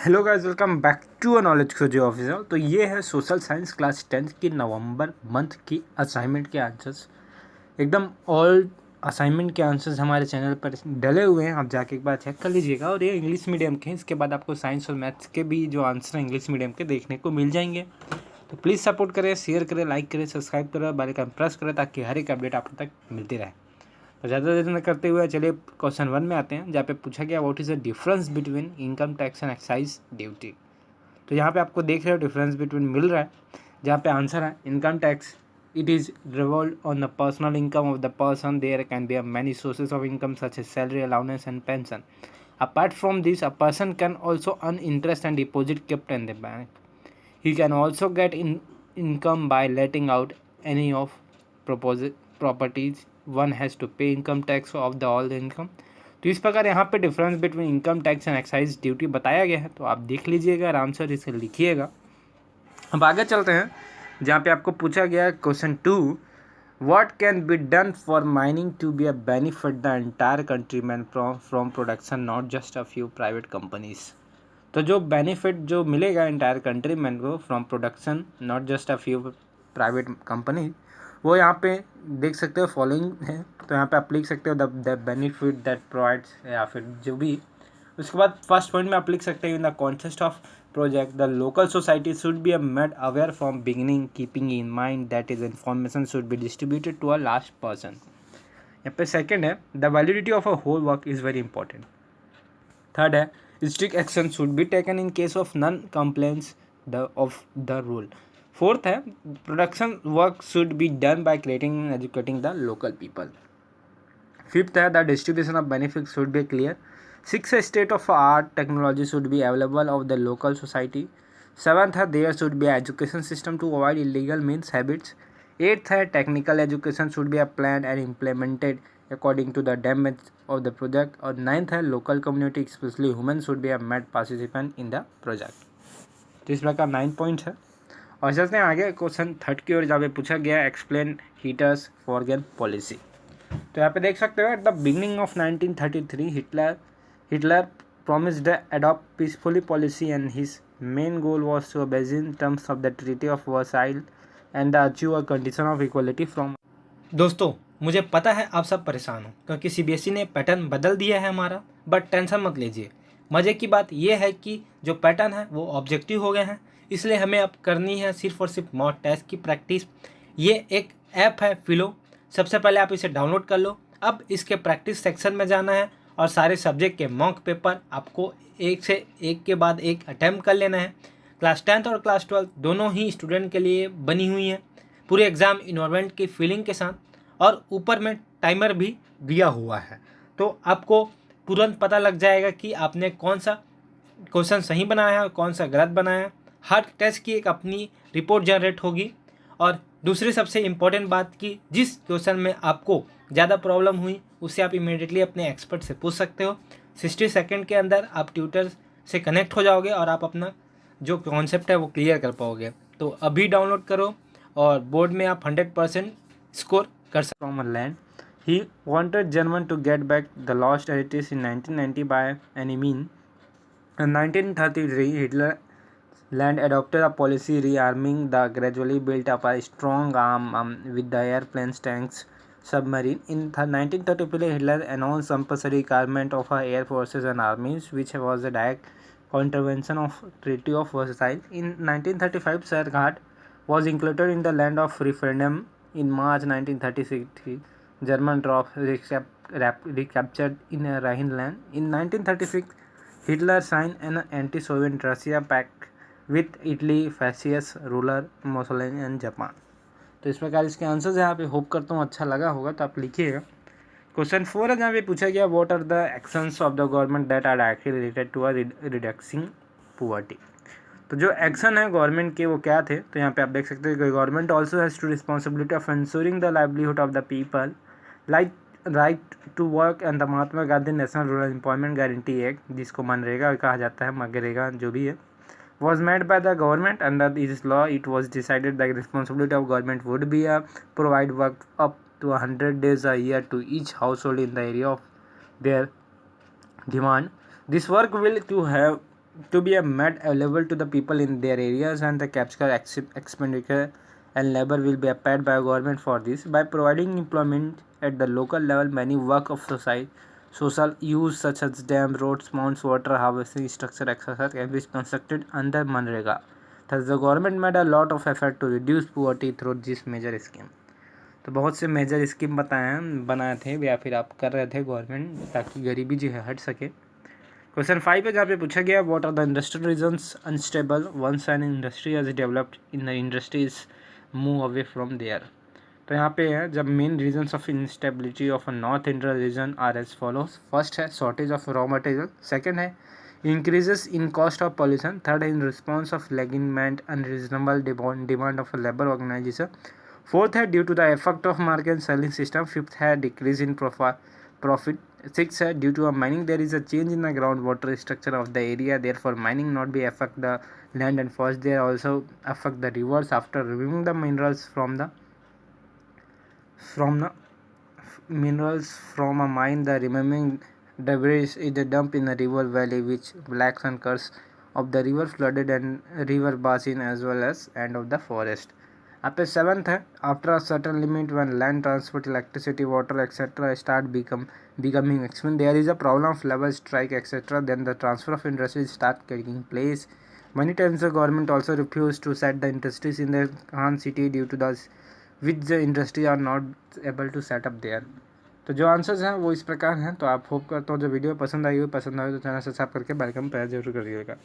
Hello guys, welcome back to a knowledge खोजी officer. तो ये है सोशल साइंस क्लास 10th की नवंबर मंथ की असाइनमेंट के आंसर्स। एकदम ऑल असाइनमेंट के आंसर्स हमारे चैनल पर डले हुए हैं, आप जाके एक बार चेक कर लीजिएगा। और ये इंग्लिश मीडियम के हैं, इसके बाद आपको साइंस और मैथ्स के भी जो आंसर हैं इंग्लिश मीडियम के देखने को मिल जाएंगे। तो प्लीज़ सपोर्ट करें, शेयर करें, लाइक करें, सब्सक्राइब करें, बेल आइकन प्रेस करें ताकि हर एक अपडेट आप तक मिलती रहे। तो ज़्यादा देर न करते हुए चलिए क्वेश्चन 1 में आते हैं, जहाँ पे पूछा गया what is the difference between income tax and excise duty. तो यहाँ पे आपको देख रहे हो डिफरेंस बिटवीन मिल रहा है, जहाँ पे आंसर है income tax it is revolve on the personal income of the person. There can be many sources of income such as salary, allowance and pension. Apart from this a person can also earn interest and deposit kept in the bank. He can also get income by letting out any of properties. One has to pay income tax of the all the income. तो इस प्रकार यहाँ पे difference between income tax and excise duty बताया गया है, तो आप देख लीजिएगा, आराम से इसे लिखिएगा। अब आगे चलते हैं, जहाँ पे आपको पूछा गया है question 2, what can be done for mining to be a benefit the entire countryman from production not just a few private companies. तो जो बेनिफिट जो मिलेगा एंटायर कंट्री मैन को from production not just a few private company, वो यहाँ पे देख सकते हो फॉलोइंग है। तो यहाँ पे आप लिख सकते हो द बेनिफिट दैट प्रोवाइड्स, या फिर जो भी। उसके बाद फर्स्ट पॉइंट में आप लिख सकते हो in the context of project the local society should be made aware from beginning, keeping in mind that is information should be distributed to a last person. यहाँ पे सेकेंड है the validity of a whole work is very important. Third है strict action should be taken in case of non-compliance of the rule. Fourth है production work should be done by creating and educating the local people. Fifth है the distribution of benefits should be clear. Sixth है state of art technology should be available of the local society. Seventh है there should be education system to avoid illegal means habits. Eighth है technical education should be planned and implemented according to the damage of the project. और ninth है local community specially women should be a made participant in the project. तो इस प्रकार 9 points है। और चलते हैं आगे क्वेश्चन 3 की ओर, जहाँ पे पूछा गया एक्सप्लेन हिटलर्स फॉरगेन पॉलिसी। तो यहाँ पे देख सकते हो at the beginning of 1933 Hitler promised to adopt peacefully policy and his main goal was to obey in terms of the Treaty of Versailles and achieve a condition of equality from। दोस्तों मुझे पता है आप सब परेशान हो क्योंकि CBSE ने पैटर्न बदल दिया है हमारा, बट टेंशन मत लीजिए। मज़े की बात यह है कि जो पैटर्न है वो ऑब्जेक्टिव हो गए हैं, इसलिए हमें अब करनी है सिर्फ और सिर्फ मॉक टेस्ट की प्रैक्टिस। ये एक ऐप है फिलो, सबसे पहले आप इसे डाउनलोड कर लो। अब इसके प्रैक्टिस सेक्शन में जाना है और सारे सब्जेक्ट के मॉक पेपर आपको एक से एक के बाद एक अटैम्प्ट कर लेना है। क्लास 10th और क्लास 12 दोनों ही स्टूडेंट के लिए बनी हुई है, पूरे एग्ज़ाम इन्वायरमेंट की फीलिंग के साथ, और ऊपर में टाइमर भी दिया हुआ है। तो आपको तुरंत पता लग जाएगा कि आपने कौन सा क्वेश्चन सही बनाया है और कौन सा गलत बनाया है। हर टेस्ट की एक अपनी रिपोर्ट जनरेट होगी। और दूसरी सबसे इम्पोर्टेंट बात कि जिस क्वेश्चन में आपको ज़्यादा प्रॉब्लम हुई उससे आप इमीडिएटली अपने एक्सपर्ट से पूछ सकते हो। 60 सेकेंड के अंदर आप ट्यूटर से कनेक्ट हो जाओगे और आप अपना जो कॉन्सेप्ट है वो क्लियर कर पाओगे। तो अभी डाउनलोड करो और बोर्ड में आप 100% स्कोर कर सकते। From a land he wanted German to get back the lost heritage in 1990 by any mean. In 1933 Hitler land adopted a policy rearming the gradually built up a strong arm with the airplanes, tanks, submarine. In 1934 Hitler announced compulsory rearmament of air forces and armies, which was a direct contravention of Treaty of Versailles. In 1935 Sargat was included in the land of referendum. In March 1936 German troops recaptured in Rhineland. In 1936 Hitler signed an anti-Soviet Russia pact with Italy, fascist ruler Mussolini and Japan। तो इस प्रकार इसके answers यहाँ पे hope करता हूँ अच्छा लगा होगा, तो आप लिखिएगा। क्वेश्चन 4 है, जहाँ पे पूछा गया what are the actions of the government that are directly related to reducing poverty. तो जो एक्शन है गवर्नमेंट के वो क्या थे, तो यहाँ पे आप देख सकते हैं government also has to responsibility of ensuring the livelihood of the people like right to work and the Mahatma Gandhi national rural employment guarantee act, जिसको मनरेगा कहा जाता है, मनरेगा जो भी है, was made by the government. Under this law it was decided the responsibility of government would be provide work up to 100 days a year to each household in the area of their demand. This work will to have to be made available to the people in their areas, and the capture expenditure and labor will be paid by government for this. By providing employment at the local level, many work of social use such as dam, roads, ponds, water harvesting structure, etc. can be constructed under Manrega. Thus, the government made a lot of effort to reduce poverty through this major scheme. तो बहुत से major scheme बनाए थे या फिर आप कर रहे थे गवर्नमेंट, ताकि गरीबी जो है हट सके। क्वेश्चन 5 है जहाँ पे पूछा गया what are the industrial regions unstable once an industry has developed in the industries move away from there. तो यहाँ पे है जब main reasons of instability of a north Indian region are as follows. First है shortage of raw material, second है increases in cost of pollution, third है in response of लेगिंगमेंट unreasonable demand of labour organisation, fourth है due to the effect of market selling system, fifth है decrease in profit, sixth है due to a mining there is a change in the groundwater structure of the area, therefore mining not be affect the land, and first they also affect the rivers after removing the minerals from a mine. The remaining debris is dumped in the river valley which blacks and curse of the river flooded and river basin as well as end of the forest. After seventh है after a certain limit when land transport, electricity, water etc. start becoming expensive, there is a problem of level strike etc. Then the transfer of industries start taking place. Many times the government also refuse to set the industries in the Khan city due to the which the industry are not able to set up there. तो जो answers हैं वो इस प्रकार हैं। तो आप hope करता हूँ जो वीडियो पसंद आई हो तो चैनल सब्सक्राइब करके बेल आइकन प्रेस जरूर करिएगा।